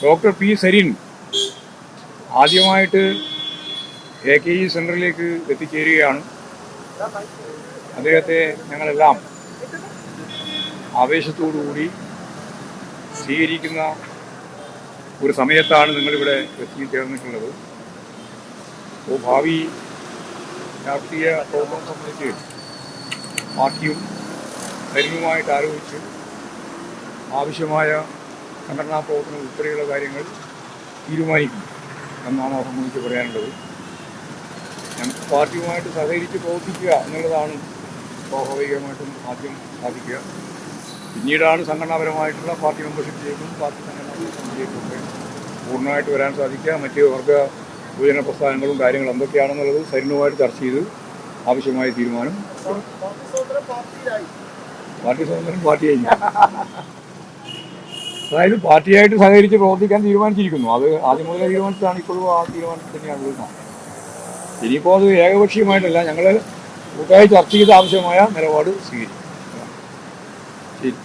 Doctor P Sarin ആദ്യമായിട്ട് AKE സെൻറ്ററിലേക്ക് എത്തിച്ചേരുകയാണ്. അദ്ദേഹത്തെ ഞങ്ങളെല്ലാം ആവേശത്തോടുകൂടി സ്വീകരിക്കുന്ന ഒരു സമയത്താണ് നിങ്ങളിവിടെ എത്തിച്ചേർന്നിട്ടുള്ളത്. അപ്പോൾ ഭാവി രാഷ്ട്രീയ പ്രവർത്തനം സംബന്ധിച്ച് പാർട്ടിയും സരിനുമായിട്ട് ആലോചിച്ച് ആവശ്യമായ സംഘടനാ പ്രവർത്തനം ഉൾപ്പെടെയുള്ള കാര്യങ്ങൾ തീരുമാനിക്കും എന്നാണ് അത് സംബന്ധിച്ച് പറയാനുള്ളത്. ഞങ്ങൾക്ക് പാർട്ടിയുമായിട്ട് സഹകരിച്ച് പ്രവർത്തിക്കുക എന്നുള്ളതാണ് സ്വാഭാവികമായിട്ടും ആദ്യം സാധിക്കുക. പിന്നീടാണ് സംഘടനാപരമായിട്ടുള്ള പാർട്ടി മെമ്പർഷിപ്പിലേക്കും പാർട്ടി സംഘടനാ പ്രവർത്തനത്തിലേക്കൊക്കെ പൂർണ്ണമായിട്ട് വരാൻ സാധിക്കുക. മറ്റ് വർഗ വിഭജന പ്രസ്ഥാനങ്ങളും കാര്യങ്ങളും എന്തൊക്കെയാണെന്നുള്ളത് സരിനുമായിട്ട് ചർച്ച ചെയ്ത് ആവശ്യമായ തീരുമാനം. പാർട്ടി സ്വാതന്ത്ര്യം പാർട്ടിയായി, അതായത് പാർട്ടിയായിട്ട് സഹകരിച്ച് പ്രവർത്തിക്കാൻ തീരുമാനിച്ചിരിക്കുന്നു. അത് ആദ്യം മുതലേ തീരുമാനിച്ചതാണ്. ഇപ്പോഴും ആ തീരുമാനത്തിൽ തന്നെയാണ് വരുന്നത്. ഇനിയിപ്പോൾ അത് ഏകപക്ഷീയമായിട്ടല്ല, ഞങ്ങൾ കൂട്ടായി ചർച്ച ചെയ്ത് ആവശ്യമായ നിലപാട് സ്വീകരിക്കും. ശരി.